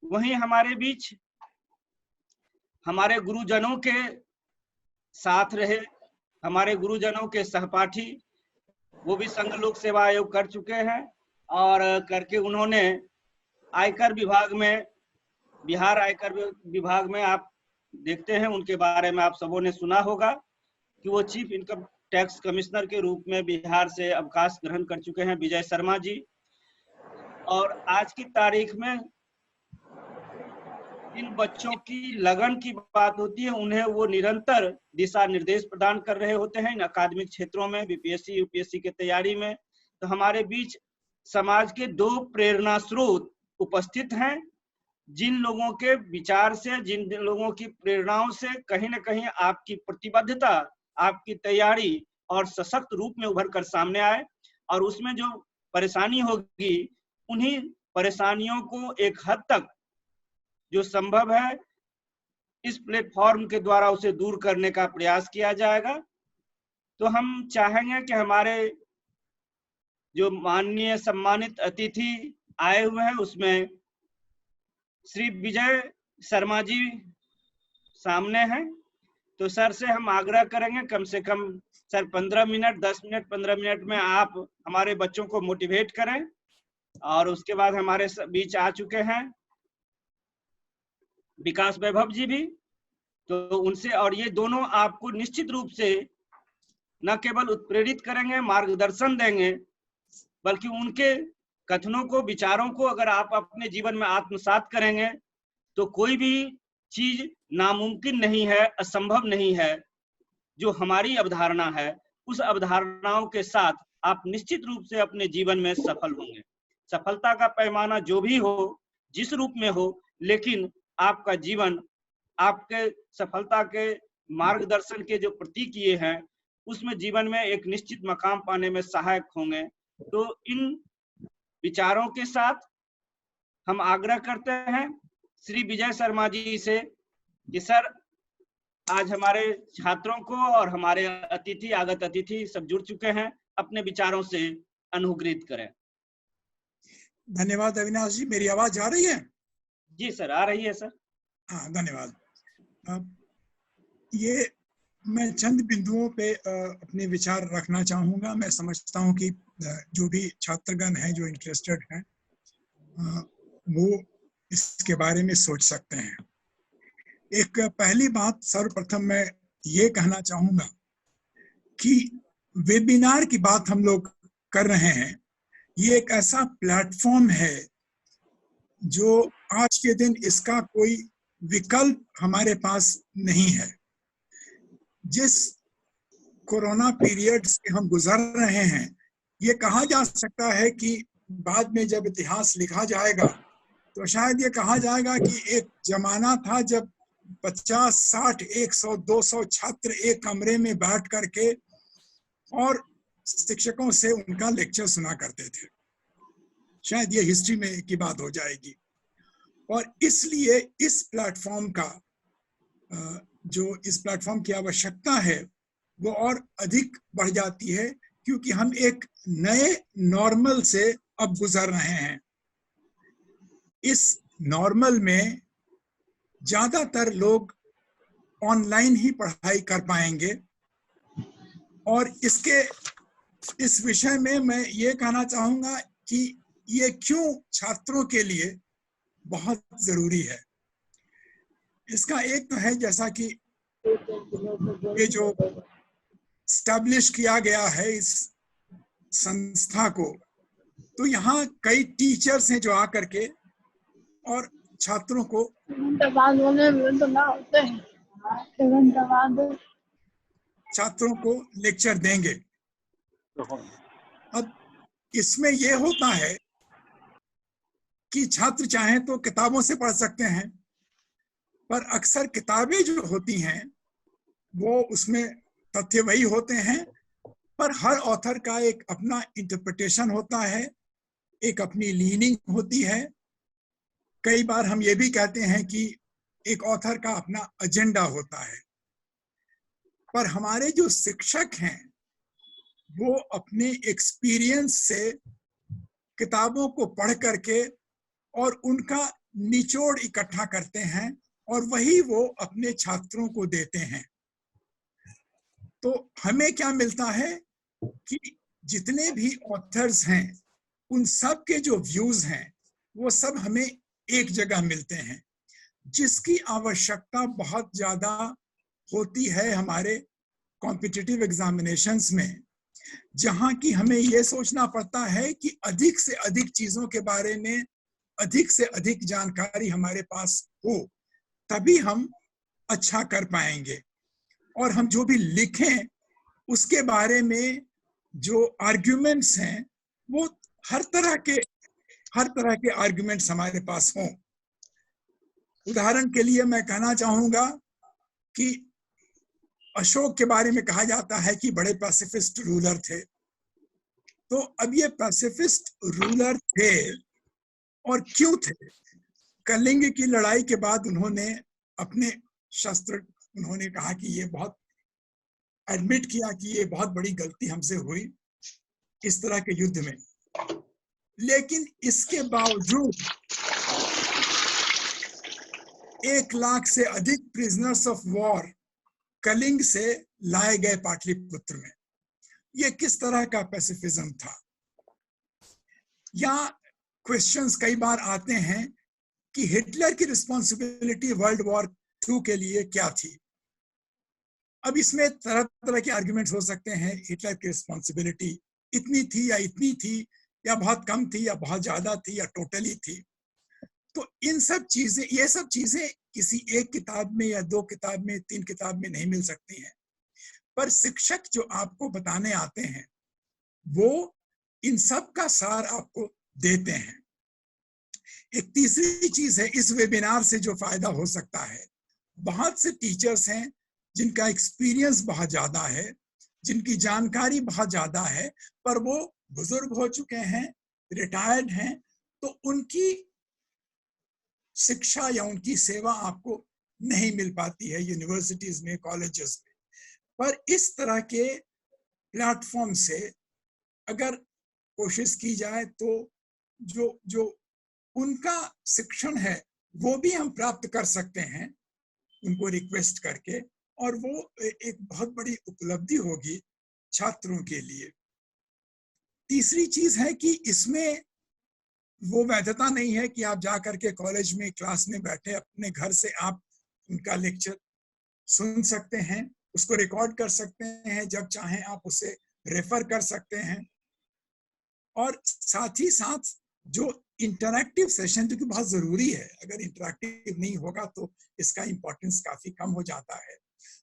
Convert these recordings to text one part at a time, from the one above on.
वहीं हमारे बीच हमारे गुरुजनों के साथ रहे, हमारे गुरुजनों के सहपाठी, वो भी संघ लोक सेवा आयोग कर चुके हैं और करके उन्होंने आयकर विभाग में, बिहार आयकर विभाग में आप देखते हैं, उनके बारे में आप सबों ने सुना होगा कि वो चीफ इनकम टैक्स कमिश्नर के रूप में बिहार से अवकाश ग्रहण कर चुके हैं, विजय शर्मा जी। और आज की तारीख में इन बच्चों की लगन की बात होती है, उन्हें वो निरंतर दिशा निर्देश प्रदान कर रहे होते हैं इन अकादमिक क्षेत्रों में, बीपीएससी यूपीएससी की तैयारी में। तो हमारे बीच समाज के दो प्रेरणा स्रोत उपस्थित हैं, जिन लोगों के विचार से, जिन लोगों की प्रेरणाओं से कहीं ना कहीं आपकी प्रतिबद्धता, आपकी तैयारी और सशक्त रूप में उभर कर सामने आए, और उसमें जो परेशानी होगी उन्हीं परेशानियों को एक हद तक जो संभव है इस प्लेटफॉर्म के द्वारा उसे दूर करने का प्रयास किया जाएगा। तो हम चाहेंगे कि हमारे जो माननीय सम्मानित अतिथि आए हुए हैं उसमें श्री विजय शर्मा जी सामने हैं, तो सर से हम आग्रह करेंगे कम से कम सर 15 मिनट 10 मिनट 15 मिनट में आप हमारे बच्चों को मोटिवेट करें। और उसके बाद हमारे बीच आ चुके हैं विकास वैभव जी भी, तो उनसे, और ये दोनों आपको निश्चित रूप से न केवल उत्प्रेरित करेंगे, मार्गदर्शन देंगे, बल्कि उनके कथनों को, विचारों को अगर आप अपने जीवन में आत्मसात करेंगे तो कोई भी चीज नामुमकिन नहीं है, असंभव नहीं है। जो हमारी अवधारणा है उस अवधारणाओं के साथ आप निश्चित रूप से अपने जीवन में सफल होंगे। सफलता का पैमाना जो भी हो, जिस रूप में हो, लेकिन आपका जीवन आपके सफलता के मार्गदर्शन के जो प्रतीक ये हैं उसमें जीवन में एक निश्चित मकाम पाने में सहायक होंगे। तो इन विचारों के साथ हम आग्रह करते हैं श्री विजय शर्मा जी से कि सर आज हमारे छात्रों को और हमारे अतिथि, आगत अतिथि सब जुड़ चुके हैं, अपने विचारों से अनुग्रहित करें। धन्यवाद अविनाश जी। मेरी आवाज आ रही है? जी सर, आ रही है सर। हाँ, धन्यवाद। ये मैं चंद बिंदुओं पे अपने विचार रखना चाहूँगा। मैं समझता हूँ कि जो भी छात्रगण हैं जो इंटरेस्टेड हैं वो इसके बारे में सोच सकते हैं। एक पहली बात सर्वप्रथम मैं ये कहना चाहूँगा कि वेबिनार की बात हम लोग कर रहे हैं, ये एक ऐसा प्लेटफॉर्म है जो आज के दिन इसका कोई विकल्प हमारे पास नहीं है। जिस कोरोना पीरियड से हम गुजर रहे हैं, ये कहा जा सकता है कि बाद में जब इतिहास लिखा जाएगा तो शायद ये कहा जाएगा कि एक जमाना था जब 50, 60, 100, 200 छात्र एक कमरे में बैठ करके और शिक्षकों से उनका लेक्चर सुना करते थे। शायद ये हिस्ट्री में की बात हो जाएगी। और इसलिए इस प्लेटफॉर्म का जो इस प्लेटफॉर्म की आवश्यकता है वो और अधिक बढ़ जाती है, क्योंकि हम एक नए नॉर्मल से अब गुजर रहे हैं। इस नॉर्मल में ज्यादातर लोग ऑनलाइन ही पढ़ाई कर पाएंगे, और इस विषय में मैं ये कहना चाहूँगा कि ये क्यों छात्रों के लिए बहुत जरूरी है। इसका एक तो है जैसा कि ये जो एस्टैब्लिश किया गया है इस संस्था को, तो यहाँ कई टीचर्स हैं जो आकर के और छात्रों को लेक्चर देंगे। अब इसमें ये होता है कि छात्र चाहें तो किताबों से पढ़ सकते हैं, पर अक्सर किताबें जो होती हैं वो उसमें तथ्य वही होते हैं, पर हर ऑथर का एक अपना इंटरप्रिटेशन होता है, एक अपनी लीनिंग होती है। कई बार हम ये भी कहते हैं कि एक ऑथर का अपना एजेंडा होता है। पर हमारे जो शिक्षक हैं वो अपने एक्सपीरियंस से किताबों को पढ़ करके और उनका निचोड़ इकट्ठा करते हैं और वही वो अपने छात्रों को देते हैं। तो हमें क्या मिलता है कि जितने भी ऑथर्स हैं उन सब के जो व्यूज हैं वो सब हमें एक जगह मिलते हैं, जिसकी आवश्यकता बहुत ज्यादा होती है हमारे कॉम्पिटिटिव एग्जामिनेशंस में, जहां की हमें ये सोचना पड़ता है कि अधिक से अधिक चीजों के बारे में अधिक से अधिक जानकारी हमारे पास हो, तभी हम अच्छा कर पाएंगे। और हम जो भी लिखें उसके बारे में जो आर्ग्यूमेंट्स हैं वो हर तरह के आर्ग्यूमेंट्स हमारे पास हों। उदाहरण के लिए मैं कहना चाहूंगा कि अशोक के बारे में कहा जाता है कि बड़े पैसिफिस्ट रूलर थे। तो अब ये पैसिफिस्ट रूलर थे और क्यों थे? कलिंग की लड़ाई के बाद उन्होंने अपने शस्त्र, उन्होंने कहा कि ये बहुत एडमिट किया कि ये बहुत बड़ी गलती हमसे हुई इस तरह के युद्ध में, लेकिन इसके बावजूद 1 लाख से अधिक प्रिजनर्स ऑफ वॉर कलिंग से लाए गए पाटलिपुत्र में। ये किस तरह का पैसिफिज्म था? या क्वेश्चंस कई बार आते हैं कि हिटलर की रिस्पॉन्सिबिलिटी वर्ल्ड वॉर 2 के लिए क्या थी? अब इसमें तरह तरह के आर्गुमेंट्स हो सकते हैं। हिटलर की रिस्पॉन्सिबिलिटी इतनी थी या इतनी थी, या बहुत कम थी या बहुत ज्यादा थी या टोटली थी। तो इन सब चीजें, ये सब चीजें किसी एक किताब में या 2 किताब में 3 किताब में नहीं मिल सकती हैं, पर शिक्षक जो आपको बताने आते हैं वो इन सब का सार आपको देते हैं। एक तीसरी चीज है इस वेबिनार से जो फायदा हो सकता है, बहुत से टीचर्स हैं जिनका एक्सपीरियंस बहुत ज्यादा है, जिनकी जानकारी बहुत ज्यादा है, पर वो बुजुर्ग हो चुके हैं, रिटायर्ड हैं, तो उनकी शिक्षा या उनकी सेवा आपको नहीं मिल पाती है यूनिवर्सिटीज में, कॉलेजेस में। पर इस तरह के प्लेटफॉर्म से अगर कोशिश की जाए तो जो उनका शिक्षण है वो भी हम प्राप्त कर सकते हैं उनको रिक्वेस्ट करके, और वो एक बहुत बड़ी उपलब्धि होगी छात्रों के लिए। तीसरी चीज है कि इसमें वो वैधता नहीं है कि आप जा करके कॉलेज में क्लास में बैठे अपने घर से आप उनका लेक्चर सुन सकते हैं, उसको रिकॉर्ड कर सकते हैं, जब चाहें आप उसे रेफर कर सकते हैं। और साथ ही साथ जो इंटरैक्टिव सेशन, जो कि बहुत जरूरी है, अगर इंटरैक्टिव नहीं होगा तो इसका इंपॉर्टेंस काफी कम हो जाता है।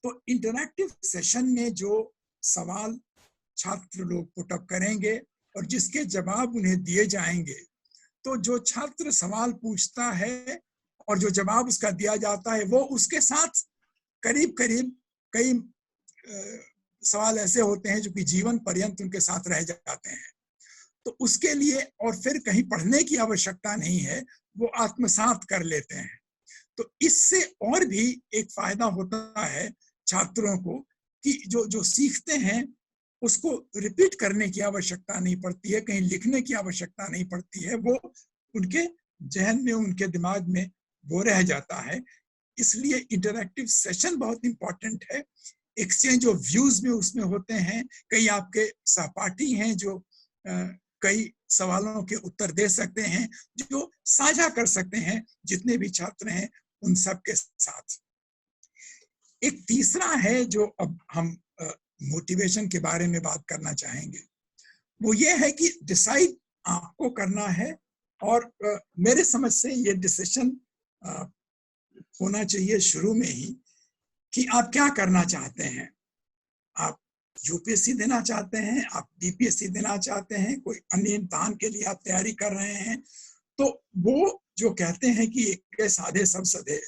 तो इंटरैक्टिव सेशन में जो सवाल छात्र लोग पुटअप करेंगे और जिसके जवाब उन्हें दिए जाएंगे, तो जो छात्र सवाल पूछता है और जो जवाब उसका दिया जाता है वो उसके साथ करीब करीब कई सवाल ऐसे होते हैं जो कि जीवन पर्यंत उनके साथ रह जाते हैं। तो उसके लिए और फिर कहीं पढ़ने की आवश्यकता नहीं है, वो आत्मसात कर लेते हैं। तो इससे और भी एक फायदा होता है छात्रों को कि जो सीखते हैं उसको रिपीट करने की आवश्यकता नहीं पड़ती है, कहीं लिखने की आवश्यकता नहीं पड़ती है, वो उनके जहन में, उनके दिमाग में वो रह जाता है। इसलिए इंटरैक्टिव सेशन बहुत इंपॉर्टेंट है। एक्सचेंज ऑफ व्यूज में उसमें होते हैं, कई आपके सहपाठी हैं जो कई सवालों के उत्तर दे सकते हैं, जो साझा कर सकते हैं जितने भी छात्र हैं उन सब के साथ। एक तीसरा है जो अब हम मोटिवेशन के बारे में बात करना चाहेंगे, वो ये है कि डिसाइड आपको करना है, और मेरे समझ से ये डिसीजन होना चाहिए शुरू में ही कि आप क्या करना चाहते हैं। आप यूपीएससी देना चाहते हैं, आप बीपीएससी देना चाहते हैं, कोई अन्य इम्तिहान के लिए आप तैयारी कर रहे हैं, तो वो जो कहते हैं कि एक साधे सब सधे,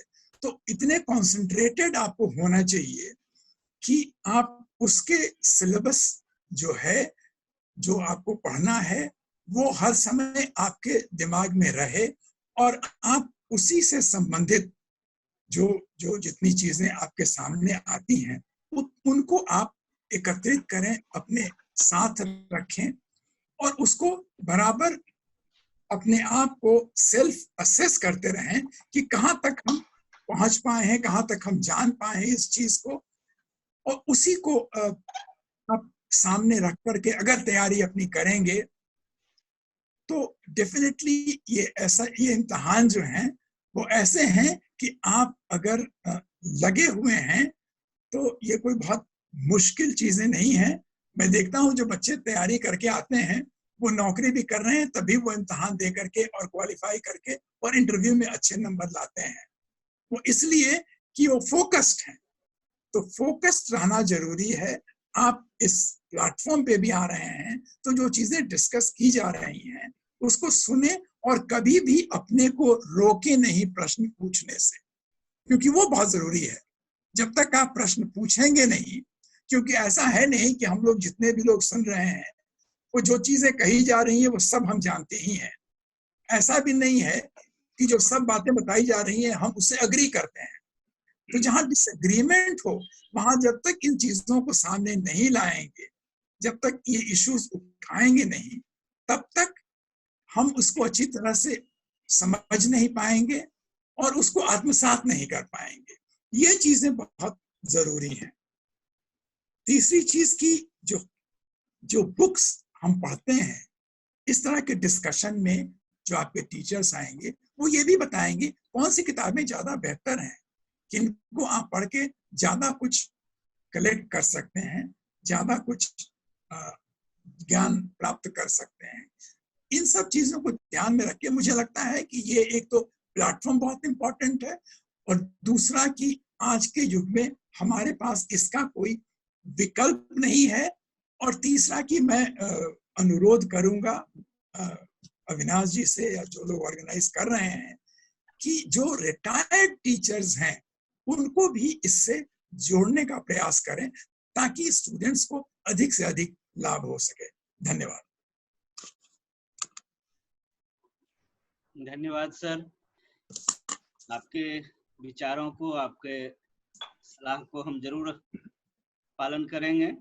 तो इतने कॉन्सेंट्रेटेड आपको होना चाहिए कि आप उसके सिलेबस जो है, जो आपको पढ़ना है, वो हर समय आपके दिमाग में रहे, और आप उसी से संबंधित जो जितनी चीजें आपके सामने आती हैं उनको आप एकत्रित करें, अपने साथ रखें और उसको बराबर अपने आप को सेल्फ असेस करते रहें कि कहाँ तक हम पहुंच पाए हैं, कहाँ तक हम जान पाए हैं इस चीज को, और उसी को आप सामने रख करके अगर तैयारी अपनी करेंगे तो डेफिनेटली ये इम्तिहान जो हैं वो ऐसे हैं कि आप अगर लगे हुए हैं तो ये कोई बहुत मुश्किल चीजें नहीं है। मैं देखता हूँ जो बच्चे तैयारी करके आते हैं वो नौकरी भी कर रहे हैं, तभी वो इम्तिहान दे करके और क्वालिफाई करके और इंटरव्यू में अच्छे नंबर लाते हैं। वो इसलिए कि वो फोकस्ड हैं। तो फोकस्ड रहना जरूरी है। आप इस प्लेटफॉर्म पे भी आ रहे हैं तो जो चीजें डिस्कस की जा रही हैं उसको सुने और कभी भी अपने को रोके नहीं प्रश्न पूछने से, क्योंकि वो बहुत जरूरी है। जब तक आप प्रश्न पूछेंगे नहीं, क्योंकि ऐसा है नहीं कि हम लोग जितने भी लोग सुन रहे हैं वो जो चीजें कही जा रही हैं वो सब हम जानते ही हैं। ऐसा भी नहीं है कि जो सब बातें बताई जा रही हैं हम उससे अग्री करते हैं। तो जहां डिसएग्रीमेंट हो वहां जब तक इन चीजों को सामने नहीं लाएंगे, जब तक ये इश्यूज उठाएंगे नहीं, तब तक हम उसको अच्छी तरह से समझ नहीं पाएंगे और उसको आत्मसात नहीं कर पाएंगे। ये चीजें बहुत जरूरी हैं। तीसरी चीज की जो बुक्स हम पढ़ते हैं इस तरह के डिस्कशन में, जो आपके टीचर्स आएंगे वो ये भी बताएंगे कौन सी किताबें ज्यादा बेहतर हैं, किनको आप पढ़ के ज्यादा कुछ कलेक्ट कर सकते हैं, ज्यादा कुछ ज्ञान प्राप्त कर सकते हैं। इन सब चीजों को ध्यान में रख के मुझे लगता है कि ये एक तो प्लेटफॉर्म बहुत इंपॉर्टेंट है, और दूसरा कि आज के युग में हमारे पास इसका कोई विकल्प नहीं है, और तीसरा कि मैं अनुरोध करूंगा अविनाश जी से या जो लोग ऑर्गेनाइज कर रहे हैं कि जो रिटायर्ड टीचर्स हैं उनको भी इससे जोड़ने का प्रयास करें ताकि स्टूडेंट्स को अधिक से अधिक लाभ हो सके। धन्यवाद। धन्यवाद सर, आपके विचारों को, आपके सलाह को हम जरूर पालन करेंगे।